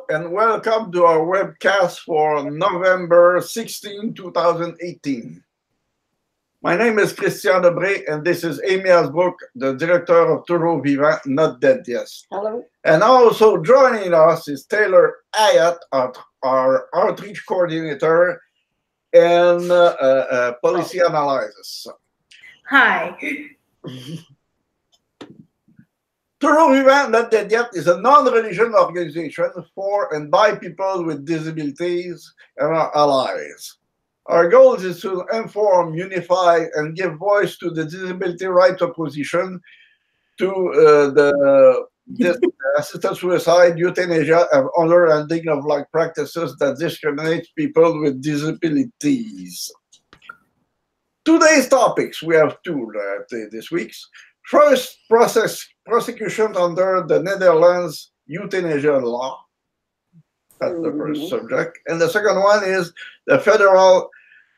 and welcome to our webcast for November 16, 2018. My name is Christian Debré, and this is Amy Asbrook, the director of Toujours Vivant, Not Dead Yet. Hello. And also joining us is Taylor Hyatt, our outreach coordinator and policy analysis. Hi. Toujours Vivant, Not Dead Yet is a non-religion organization for and by people with disabilities and our allies. Our goal is to inform, unify, and give voice to the disability rights opposition to the assisted suicide, euthanasia, and other ending of life practices that discriminate people with disabilities. Today's topics, we have two this week's. First, prosecution under the Netherlands Euthanasia Law. That's the first subject. And the second one is the federal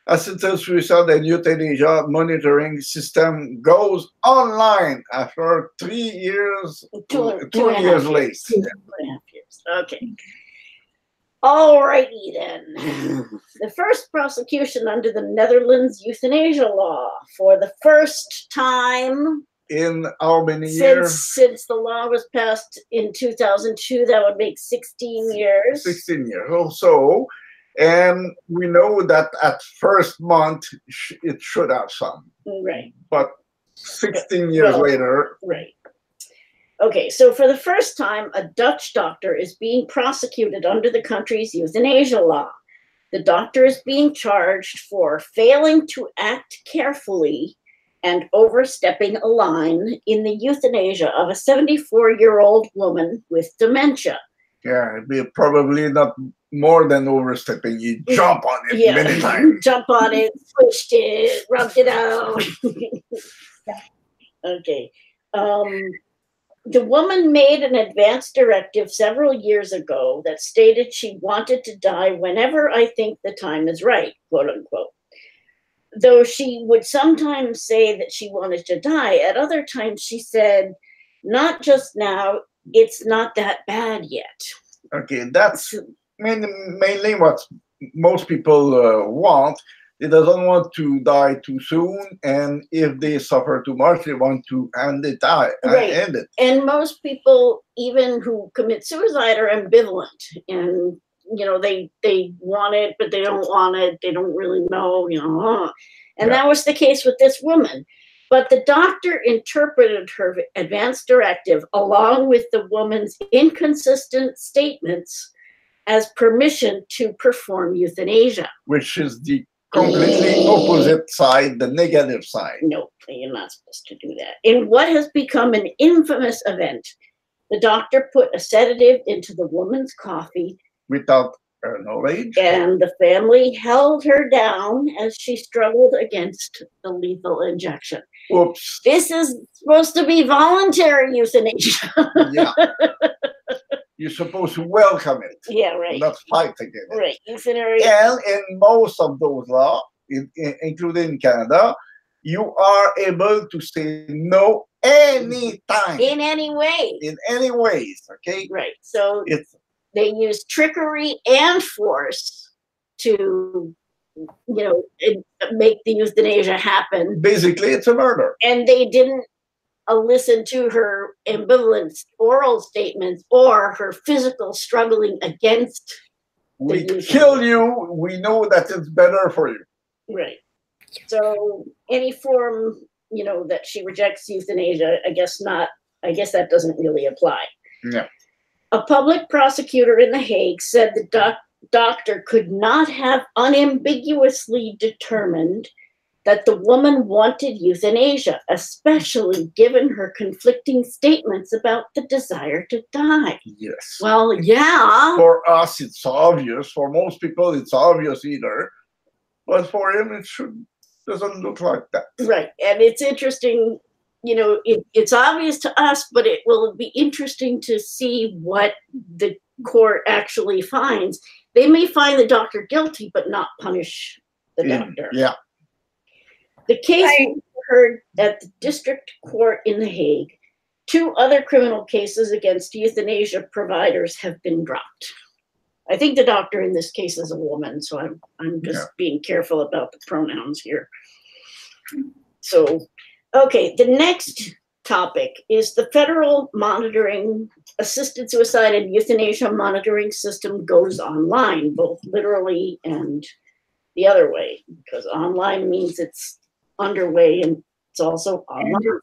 assisted suicide and euthanasia monitoring system goes online after 3 years, two years late. 2.5 years. Okay. All righty then. The first prosecution under the Netherlands Euthanasia Law for the first time in how many years? Since the law was passed in 2002, that would make 16 years. 16 years or so. And we know that at first month, it should have some. Right. But 16 years later. Right. Okay, so for the first time, a Dutch doctor is being prosecuted under the country's euthanasia law. The doctor is being charged for failing to act carefully and overstepping a line in the euthanasia of a 74-year-old woman with dementia. Yeah, it'd be probably not more than overstepping. You jump on it many times. Jump on it, squished it, rubbed it out. Okay. The woman made an advance directive several years ago that stated she wanted to die whenever I think the time is right, quote unquote. Though she would sometimes say that she wanted to die, at other times she said, not just now, it's not that bad yet. Okay, that's mainly what most people want. They don't want to die too soon, and if they suffer too much, they want to end it. And most people, even who commit suicide, are ambivalent, and they want it, but they don't want it. They don't really know, And that was the case with this woman. But the doctor interpreted her advance directive, along with the woman's inconsistent statements, as permission to perform euthanasia. Which is the completely opposite side, the negative side. No, you're not supposed to do that. In what has become an infamous event, the doctor put a sedative into the woman's coffee without her knowledge. And the family held her down as she struggled against the lethal injection. Oops. This is supposed to be voluntary euthanasia. Yeah. You're supposed to welcome it. Yeah, right. Not fight against it. Right. Euthanasia. And in most of those laws, including Canada, you are able to say no anytime. In any way. In any ways, okay? Right. So they use trickery and force to, make the euthanasia happen. Basically, it's a murder. And they didn't listen to her ambivalent oral statements or her physical struggling against. We kill you. We know that it's better for you. Right. So any form, that she rejects euthanasia, I guess not. I guess that doesn't really apply. No. A public prosecutor in The Hague said the doctor could not have unambiguously determined that the woman wanted euthanasia, especially given her conflicting statements about the desire to die. Yes. Well, yeah. For us, it's obvious. For most people, it's obvious either. But for him, doesn't look like that. Right. And it's interesting, it's obvious to us, but it will be interesting to see what the court actually finds. They may find the doctor guilty, but not punish the doctor. Yeah. The case was heard at the district court in The Hague. 2 other criminal cases against euthanasia providers have been dropped. I think the doctor in this case is a woman, so I'm just being careful about the pronouns here. So, okay, the next topic is the federal monitoring assisted suicide and euthanasia monitoring system goes online, both literally and the other way, because online means it's underway and it's also online.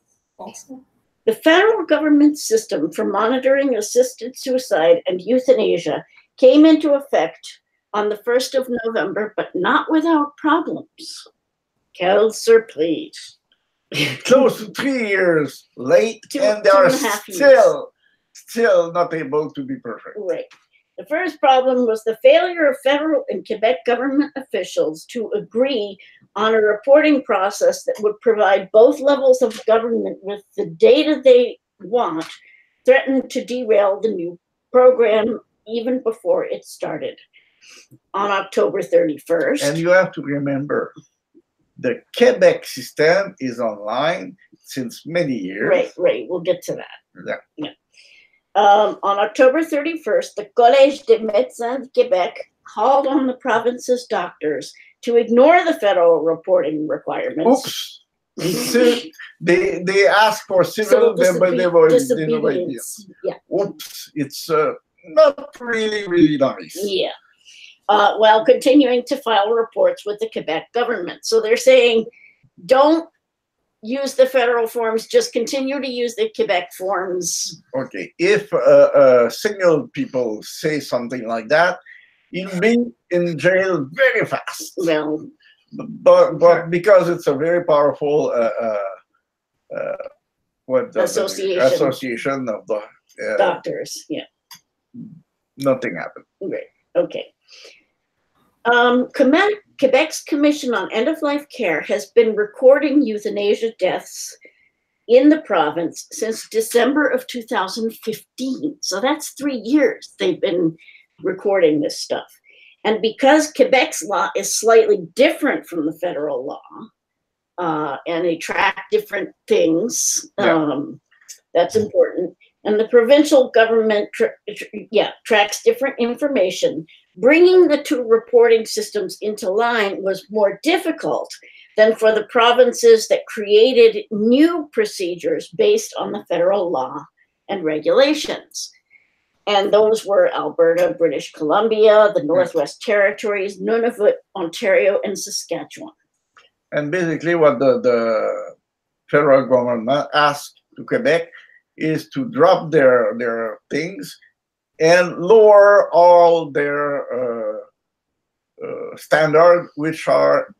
The federal government system for monitoring assisted suicide and euthanasia came into effect on the 1st of November, but not without problems. Quelle surprise. Close to 3 years late, and they are still not able to be perfect. Right. The first problem was the failure of federal and Quebec government officials to agree on a reporting process that would provide both levels of government with the data they want, threatened to derail the new program even before it started on October 31st. And you have to remember, the Quebec system is online since many years. Right. We'll get to that. Yeah. On October 31st, the Collège des Médecins de Québec called on the province's doctors to ignore the federal reporting requirements. Oops. They asked for civil disobedience. Yeah. Oops. It's not really nice. Yeah. While continuing to file reports with the Quebec government. So they're saying, don't use the federal forms, just continue to use the Quebec forms. Okay, if single people say something like that, you'll be in jail very fast. Well, but because it's a very powerful association of the doctors, yeah, nothing happened. Right. Okay. Quebec's Commission on End-of-Life Care has been recording euthanasia deaths in the province since December of 2015. So that's 3 years they've been recording this stuff. And because Quebec's law is slightly different from the federal law, and they track different things, that's important. And the provincial government tracks different information. Bringing the two reporting systems into line was more difficult than for the provinces that created new procedures based on the federal law and regulations. And those were Alberta, British Columbia, the Northwest Territories, Nunavut, Ontario, and Saskatchewan. And basically what the federal government asked to Quebec is to drop their things and lower all their standards, which are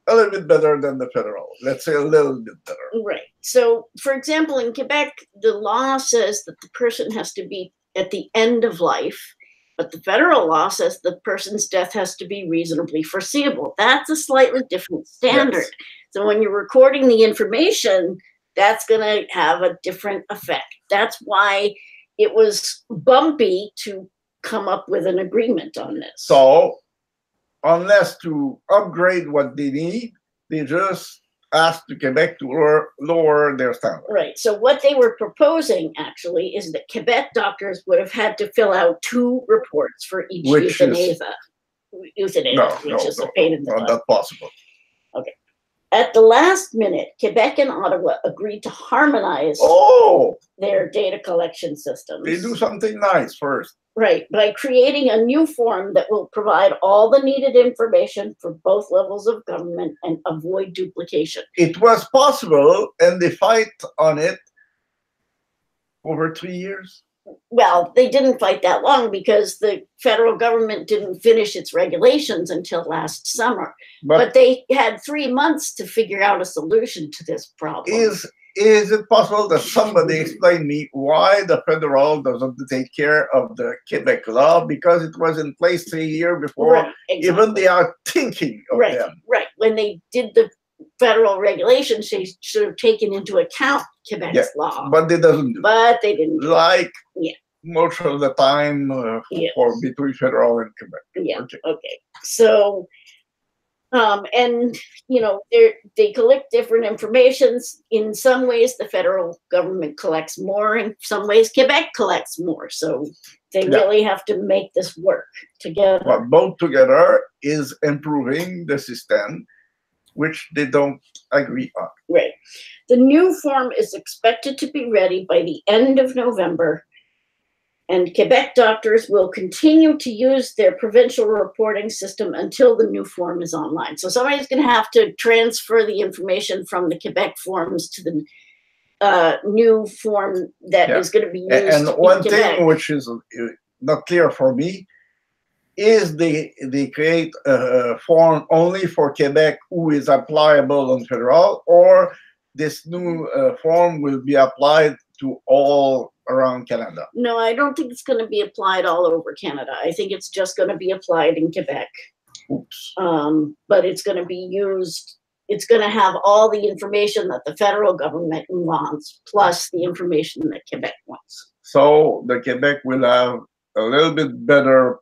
a little bit better than the federal. Let's say a little bit better. Right. So, for example, in Quebec, the law says that the person has to be at the end of life, but the federal law says the person's death has to be reasonably foreseeable. That's a slightly different standard. Yes. So when you're recording the information, that's going to have a different effect. That's why it was bumpy to come up with an agreement on this. So, unless to upgrade what they need, they just asked Quebec to lower their standard. Right. So what they were proposing, actually, is that Quebec doctors would have had to fill out 2 reports for each euthanasia, which is a pain in the butt. Not possible. Okay. At the last minute, Quebec and Ottawa agreed to harmonize their data collection systems. They do something nice first. Right, by creating a new form that will provide all the needed information for both levels of government and avoid duplication. It was possible, and they fight on it over 3 years. Well, they didn't fight that long because the federal government didn't finish its regulations until last summer. But they had 3 months to figure out a solution to this problem. Is it possible that somebody explain me why the federal doesn't take care of the Quebec law? Because it was in place 3 years before. Right, exactly. Even they are thinking of them. Right. When they did the federal regulations, they should have taken into account Quebec's law. But they doesn't do. But they didn't. Like most of the time for between federal and Quebec. Yeah. Okay. So And they collect different informations. In some ways, the federal government collects more. In some ways, Quebec collects more. So they really have to make this work together. But both together is improving the system, which they don't agree on. Right. The new form is expected to be ready by the end of November. And Quebec doctors will continue to use their provincial reporting system until the new form is online. So somebody's going to have to transfer the information from the Quebec forms to the new form that is going to be used. And one thing which is not clear for me is they create a form only for Quebec who is applicable on federal, or this new form will be applied to all around Canada? No, I don't think it's going to be applied all over Canada. I think it's just going to be applied in Quebec. Oops. But it's going to be used, it's going to have all the information that the federal government wants, plus the information that Quebec wants. So the Quebec will have a little bit better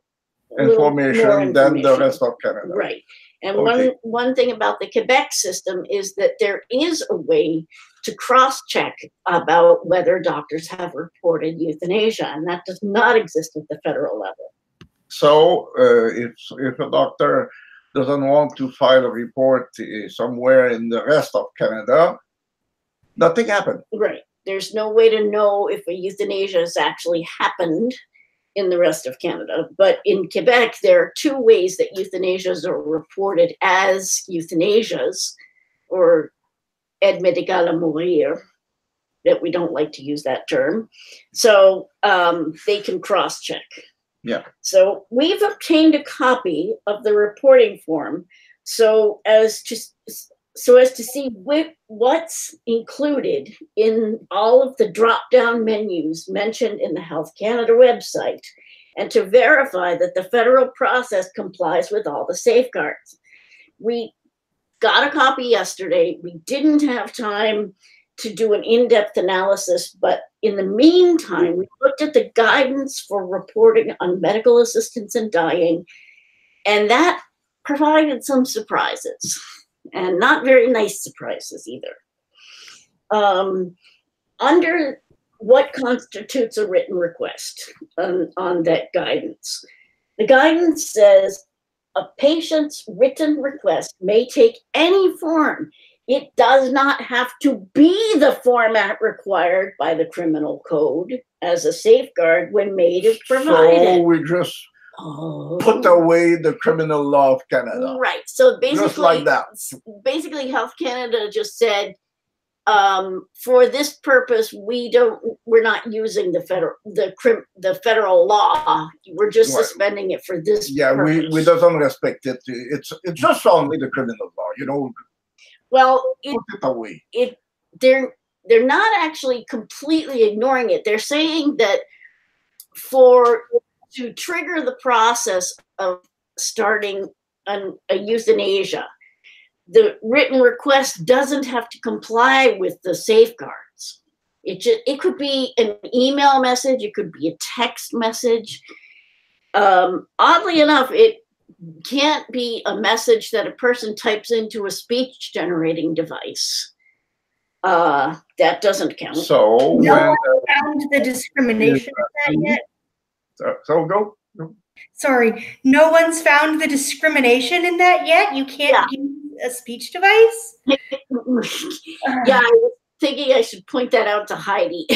information than the rest of Canada. Right. And one thing about the Quebec system is that there is a way to cross-check about whether doctors have reported euthanasia, and that does not exist at the federal level. So if a doctor doesn't want to file a report somewhere in the rest of Canada, nothing happened. Right. There's no way to know if a euthanasia has actually happened in the rest of Canada. But in Quebec, there are two ways that euthanasias are reported as euthanasias, or aide médicale à mourir, that we don't like to use that term. So they can cross-check. Yeah. So we've obtained a copy of the reporting form so as to see what's included in all of the drop-down menus mentioned in the Health Canada website, and to verify that the federal process complies with all the safeguards. We got a copy yesterday. We didn't have time to do an in-depth analysis, but in the meantime, we looked at the guidance for reporting on medical assistance in dying, and that provided some surprises. And not very nice surprises either. Under what constitutes a written request on that guidance, the guidance says a patient's written request may take any form. It does not have to be the format required by the criminal code as a safeguard when made if provided. So we just put away the criminal law of Canada. Right. So basically, just like that. Basically, Health Canada just said, for this purpose, we're not using the federal law. We're just suspending it for this. Yeah, purpose. we doesn't respect it. It's just only the criminal law, Well, put it away. They're not actually completely ignoring it. They're saying that to trigger the process of starting a euthanasia, the written request doesn't have to comply with the safeguards. It could be an email message, it could be a text message. Oddly enough, it can't be a message that a person types into a speech generating device. That doesn't count. So no one found the discrimination in that yet. So go. Sorry, no one's found the discrimination in that yet? You can't use a speech device? Yeah, I was thinking I should point that out to Heidi.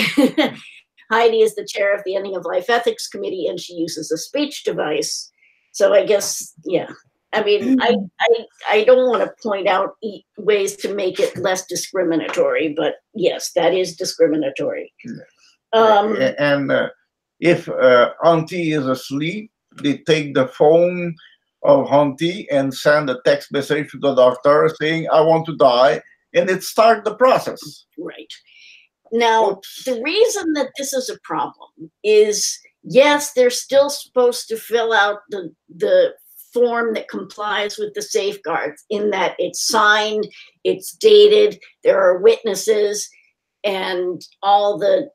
Heidi is the chair of the Ending of Life Ethics Committee, and she uses a speech device. So I guess, yeah. I mean, I don't want to point out ways to make it less discriminatory, but yes, that is discriminatory. And if auntie is asleep, they take the phone of auntie and send a text message to the doctor saying, I want to die, and it starts the process. Right. Now, the reason that this is a problem is, yes, they're still supposed to fill out the form that complies with the safeguards, in that it's signed, it's dated, there are witnesses, and all the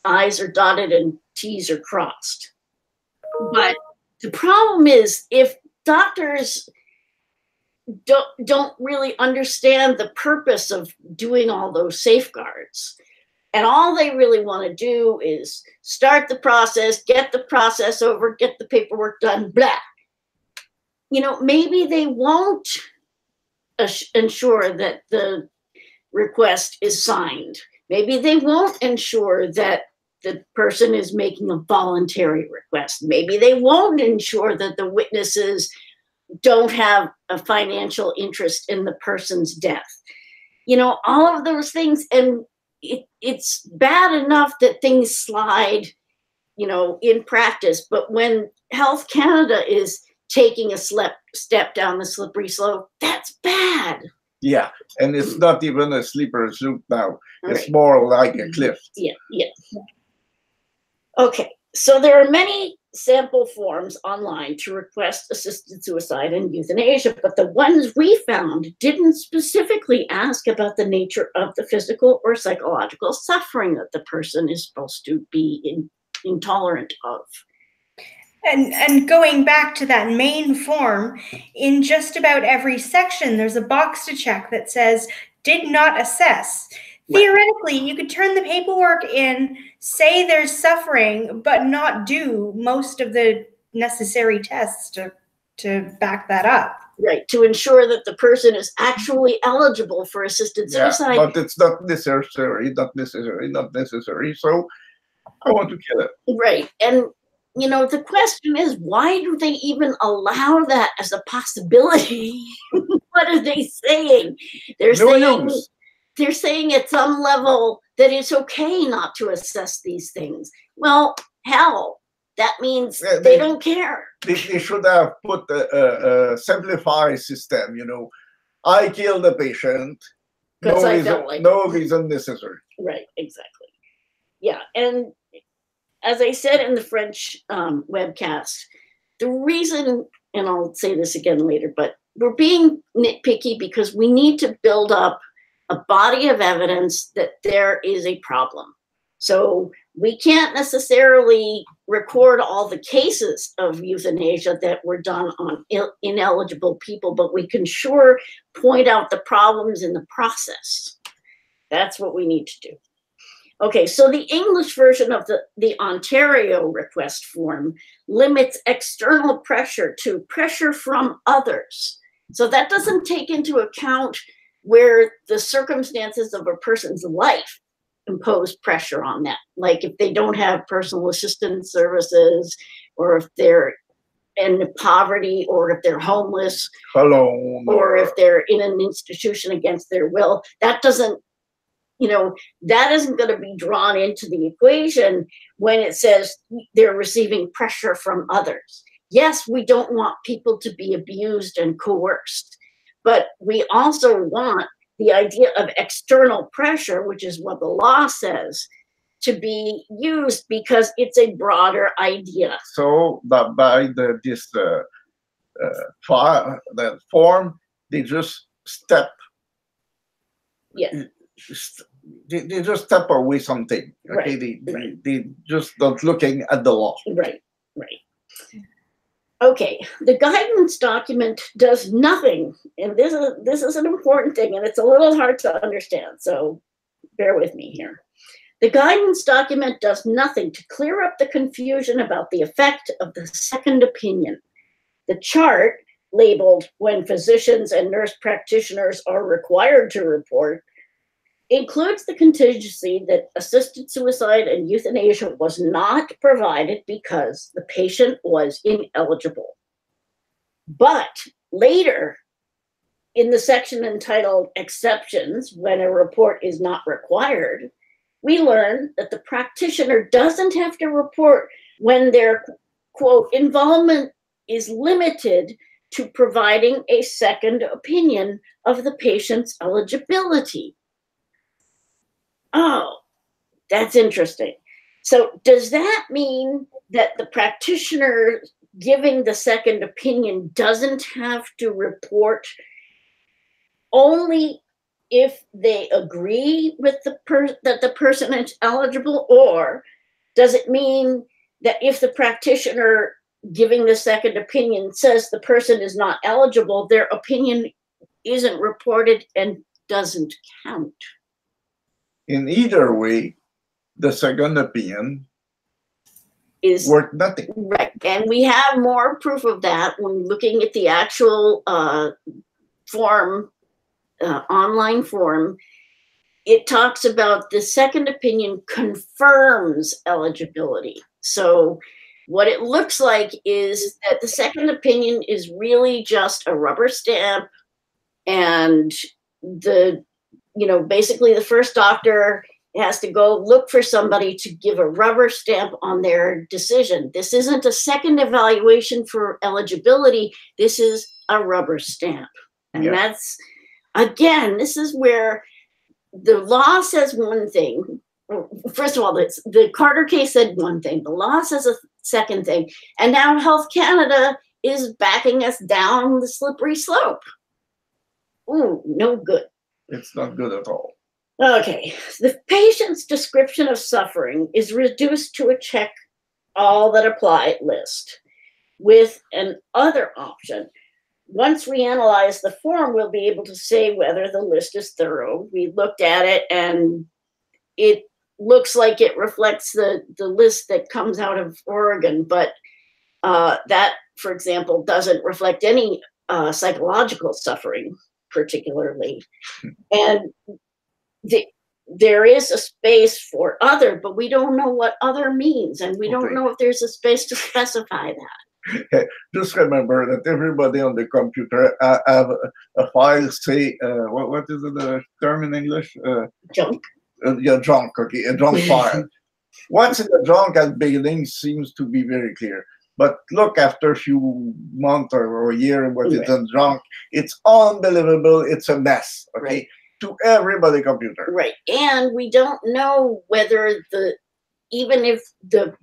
I's are dotted and T's are crossed. But the problem is, if doctors don't really understand the purpose of doing all those safeguards. And all they really want to do is start the process, get the process over, get the paperwork done, blah. You know, maybe they won't ensure that the request is signed. Maybe they won't ensure that the person is making a voluntary request. Maybe they won't ensure that the witnesses don't have a financial interest in the person's death. You know, all of those things. And it's bad enough that things slide, you know, in practice. But when Health Canada is taking a step down the slippery slope, that's bad. Yeah, and it's not even a slippery slope now. Right. It's more like a cliff. Yeah. Okay, so there are many sample forms online to request assisted suicide and euthanasia, but the ones we found didn't specifically ask about the nature of the physical or psychological suffering that the person is supposed to be intolerant of. And going back to that main form, in just about every section, there's a box to check that says, did not assess. Right. Theoretically, you could turn the paperwork in, say there's suffering, but not do most of the necessary tests to back that up. Right, to ensure that the person is actually eligible for assisted suicide. Yeah, but it's not necessary, not necessary. So I want to kill it. Right, and you know, the question is, why do they even allow that as a possibility? What are they saying? They're saying at some level that it's okay not to assess these things. Well, hell, that means they don't care. They should have put a simplified system, you know. I kill the patient. No reason necessary. Right, exactly. Yeah, and as I said in the French webcast, the reason, and I'll say this again later, but we're being nitpicky because we need to build up a body of evidence that there is a problem. So we can't necessarily record all the cases of euthanasia that were done on ineligible people, but we can sure point out the problems in the process. That's what we need to do. Okay, so the English version of the Ontario request form limits external pressure to pressure from others. So that doesn't take into account where the circumstances of a person's life impose pressure on them. Like if they don't have personal assistance services, or if they're in poverty, or if they're homeless, or if they're in an institution against their will, that doesn't, you know, that isn't going to be drawn into the equation when it says they're receiving pressure from others. Yes, we don't want people to be abused and coerced, but we also want the idea of external pressure, which is what the law says, to be used because it's a broader idea. So that by this form, they just step. Yeah. They just step away something. Okay, right. They just not looking at the law. Right. Okay, the guidance document does nothing, and this is an important thing, and it's a little hard to understand, so bear with me here. The guidance document does nothing to clear up the confusion about the effect of the second opinion. The chart, labeled "When physicians and nurse practitioners are required to report," includes the contingency that assisted suicide and euthanasia was not provided because the patient was ineligible. But later, in the section entitled "Exceptions when a report is not required," we learn that the practitioner doesn't have to report when their, quote, involvement is limited to providing a second opinion of the patient's eligibility. Oh, that's interesting. So does that mean that the practitioner giving the second opinion doesn't have to report only if they agree with that the person is eligible, or does it mean that if the practitioner giving the second opinion says the person is not eligible, their opinion isn't reported and doesn't count. In either way, the second opinion Is worth nothing. right, and we have more proof of that when looking at the actual form, online form. It talks about the second opinion confirms eligibility. So what it looks like is that the second opinion is really just a rubber stamp, and basically the first doctor has to go look for somebody to give a rubber stamp on their decision. This isn't a second evaluation for eligibility. This is a rubber stamp. And that's, again, this is where the law says one thing. First of all, the Carter case said one thing. The law says a second thing. And now Health Canada is backing us down the slippery slope. Ooh, no good. It's not good at all. Okay, the patient's description of suffering is reduced to a check all that apply list with an other option. Once we analyze the form, we'll be able to say whether the list is thorough. We looked at it and it looks like it reflects the list that comes out of Oregon, but that, for example, doesn't reflect any psychological suffering particularly. And there is a space for other, but we don't know what other means, and we don't know if there's a space to specify that. Just remember that everybody on the computer have a file, say, what is the term in English? Junk. Junk, okay, a junk file. What's in the junk at beginning seems to be very clear. But look, after a few months or a year, what is in junk, it's unbelievable. It's a mess, okay? Right. To everybody computer. Right. And we don't know whether even if the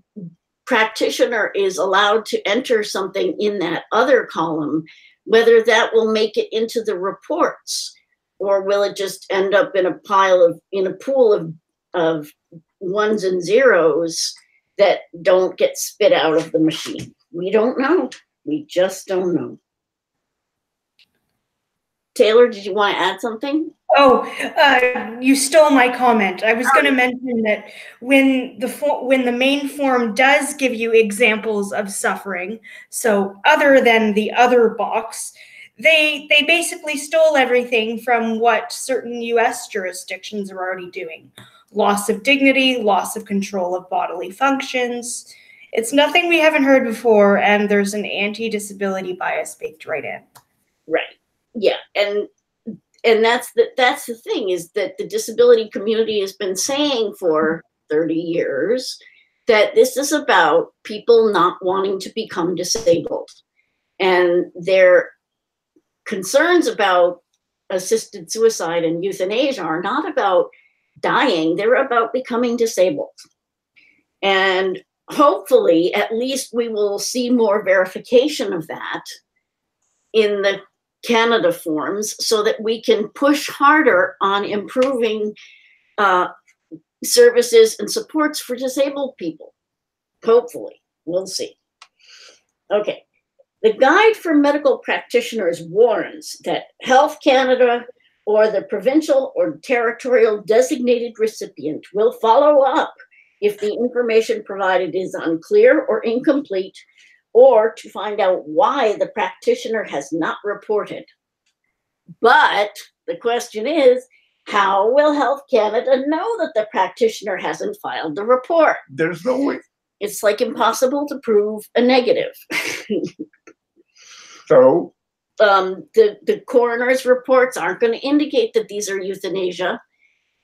practitioner is allowed to enter something in that other column, whether that will make it into the reports, or will it just end up in a pool of ones and zeros that don't get spit out of the machine. We don't know. We just don't know. Taylor, did you want to add something? Oh, you stole my comment. I was going to mention that when the main form does give you examples of suffering, so other than the other box, they basically stole everything from what certain US jurisdictions are already doing. Loss of dignity, loss of control of bodily functions. It's nothing we haven't heard before, and there's an anti-disability bias baked right in. Right. Yeah, and that's the thing, is that the disability community has been saying for 30 years that this is about people not wanting to become disabled. And their concerns about assisted suicide and euthanasia are not about dying, they're about becoming disabled. And hopefully, at least we will see more verification of that in the Canada forms, so that we can push harder on improving services and supports for disabled people. Hopefully, we'll see. Okay, the Guide for Medical Practitioners warns that Health Canada or the provincial or territorial designated recipient will follow up if the information provided is unclear or incomplete, or to find out why the practitioner has not reported. But the question is, how will Health Canada know that the practitioner hasn't filed the report? There's no way. It's like impossible to prove a negative. So? The coroner's reports aren't going to indicate that these are euthanasia.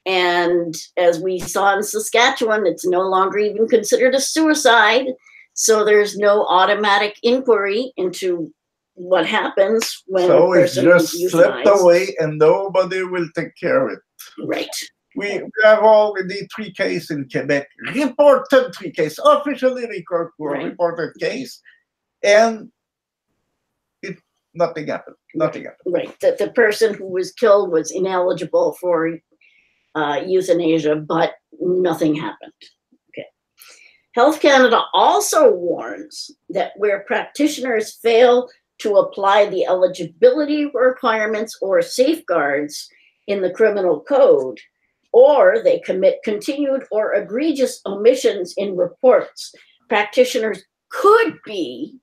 And as we saw in Saskatchewan, it's no longer even considered a suicide. So there's no automatic inquiry into what happens when a person is just slipped away and nobody will take care of it. Right. We have already 3 cases in Quebec, reported 3 cases, officially reported case, and nothing happened. Nothing happened. Right. The person who was killed was ineligible for euthanasia, but nothing happened. Health Canada also warns that where practitioners fail to apply the eligibility requirements or safeguards in the criminal code, or they commit continued or egregious omissions in reports, practitioners could be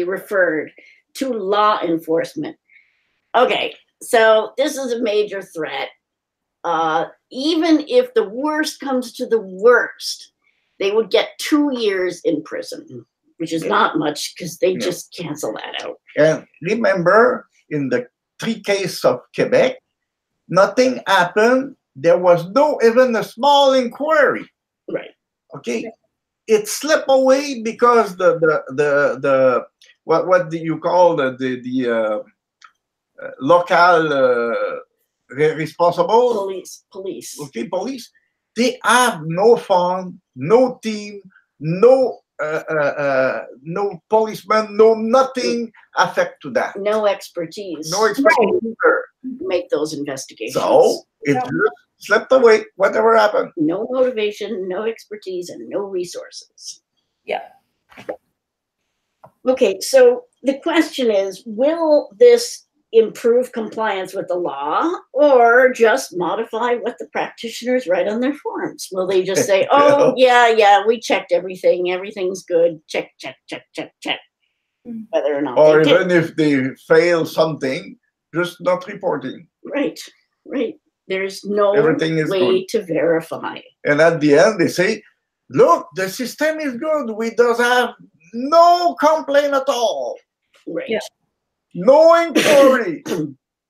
referred to law enforcement. Okay, so this is a major threat. Even if the worst comes to the worst, they would get 2 years in prison, which is not much because they just cancel that out. And remember, in the 3 cases of Quebec, nothing happened. There was no even a small inquiry. Right. Okay. It slipped away because the what do you call the local responsible police. Okay, police. They have no fund, no team, no policeman, no nothing affect to that. No expertise. No expertise. Make those investigations. So it just slipped away. Whatever happened. No motivation, no expertise, and no resources. Yeah. Okay, so the question is, will this improve compliance with the law or just modify what the practitioners write on their forms? Will they just say, oh, yeah, we checked everything. Everything's good. Check. Whether or not or they even did. if they fail something, just not reporting. Right. There's no Everything is way good. to verify. And at the end, they say, look, the system is good. We don't have no complaint at all. Right. Yeah. No inquiry.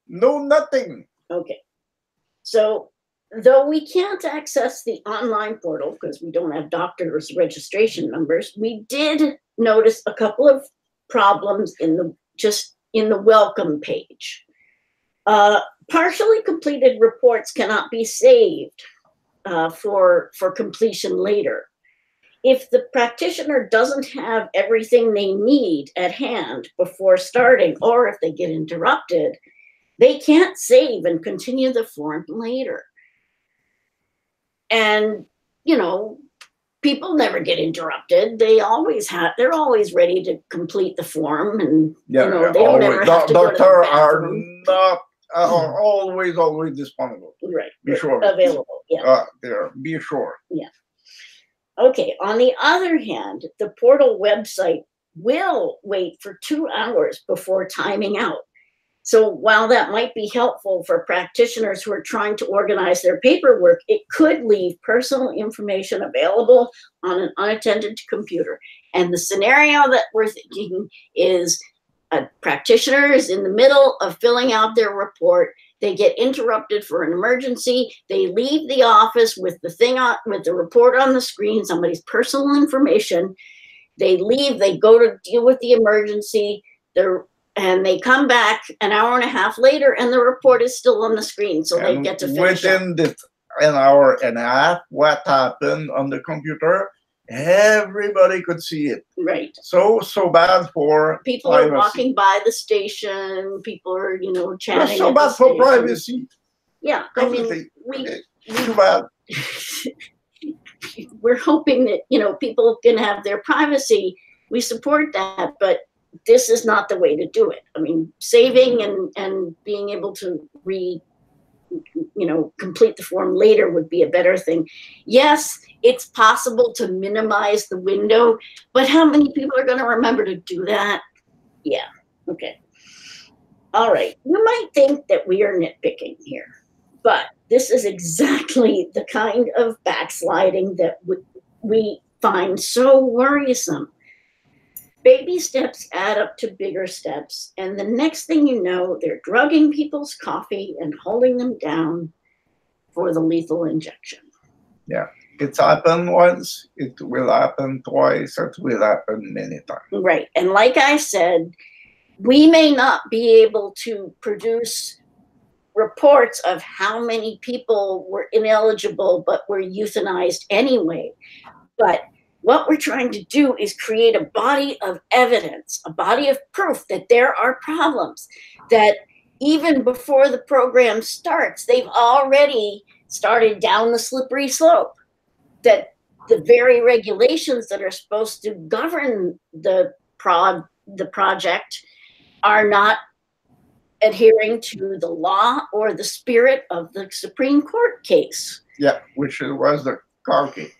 No nothing. Okay. So though we can't access the online portal because we don't have doctors' registration numbers, we did notice a couple of problems in the welcome page. Partially completed reports cannot be saved for completion later. If the practitioner doesn't have everything they need at hand before starting, or if they get interrupted, they can't save and continue the form later. And, people never get interrupted. They're always ready to complete the form, and they don't ever have to go to the bathroom. Are always disponible. Right. Be sure. Available. Yeah. Be sure. Yeah. Okay. On the other hand, the portal website will wait for 2 hours before timing out. So while that might be helpful for practitioners who are trying to organize their paperwork, it could leave personal information available on an unattended computer. And the scenario that we're thinking is a practitioner is in the middle of filling out their report. They get interrupted for an emergency. They leave the office with the report on the screen, somebody's personal information. They leave, they go to deal with the emergency, and they come back an hour and a half later, and the report is still on the screen, so they get to finish within an hour and a half, what happened on the computer, everybody could see it. Right. So bad for people privacy. Are walking by the station. People are, chatting. That's so bad for privacy. Yeah, Completely. Too bad. We're hoping that people can have their privacy. We support that, but this is not the way to do it. I mean, saving and being able to complete the form later would be a better thing. Yes, it's possible to minimize the window, but how many people are going to remember to do that? Yeah. Okay. All right. You might think that we are nitpicking here, but this is exactly the kind of backsliding that we find so worrisome. Baby steps add up to bigger steps, and the next thing you know, they're drugging people's coffee and holding them down for the lethal injection. Yeah, it's happened once, it will happen twice, it will happen many times. Right, and like I said, we may not be able to produce reports of how many people were ineligible but were euthanized anyway, but what we're trying to do is create a body of evidence, a body of proof that there are problems, that even before the program starts, they've already started down the slippery slope, that the very regulations that are supposed to govern the project are not adhering to the law or the spirit of the Supreme Court case. Yeah, which was the Carter case.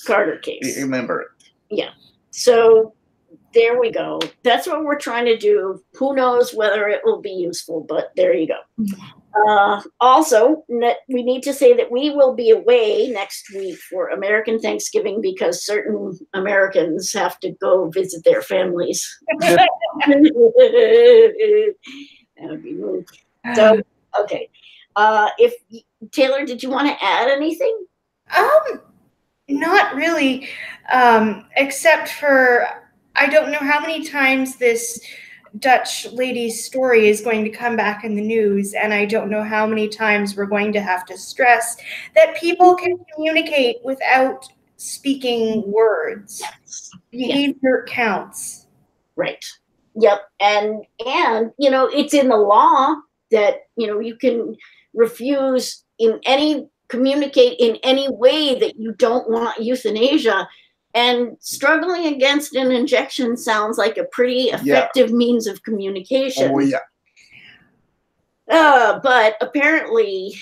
Carter case. Remember it. Yeah. So there we go. That's what we're trying to do. Who knows whether it will be useful, but there you go. Also, we need to say that we will be away next week for American Thanksgiving because certain Americans have to go visit their families. That would be rude. So, okay. If Taylor, did you want to add anything? Not really, except for I don't know how many times this Dutch lady's story is going to come back in the news, and I don't know how many times we're going to have to stress that people can communicate without speaking words. Yes. Behavior counts. Right. Yep. And you know, it's in the law that, you know, you can refuse communicate in any way that you don't want euthanasia. And struggling against an injection sounds like a pretty effective means of communication. Oh, yeah. But apparently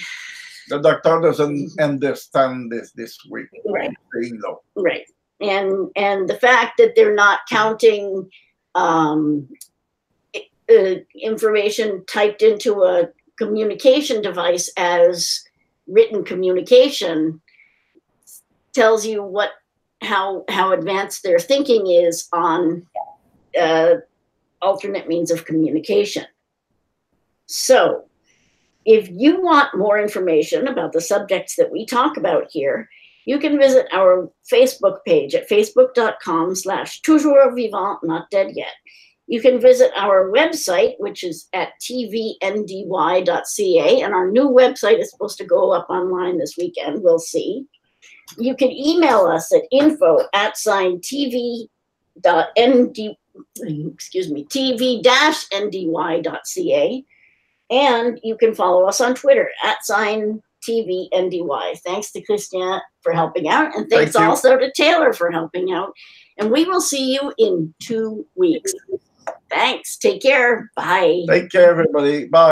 the doctor doesn't understand this week. Right. No. Right. And the fact that they're not counting information typed into a communication device as written communication tells you how advanced their thinking is on alternate means of communication. So if you want more information about the subjects that we talk about here, you can visit our Facebook page at facebook.com/toujours vivant, not dead yet. You can visit our website, which is at tvndy.ca, and our new website is supposed to go up online this weekend. We'll see. You can email us at tv-ndy.ca, and you can follow us on Twitter at TVNDY. Thanks to Christian for helping out, and thanks also to Taylor for helping out. And we will see you in 2 weeks. Thanks. Take care. Bye. Take care, everybody. Bye.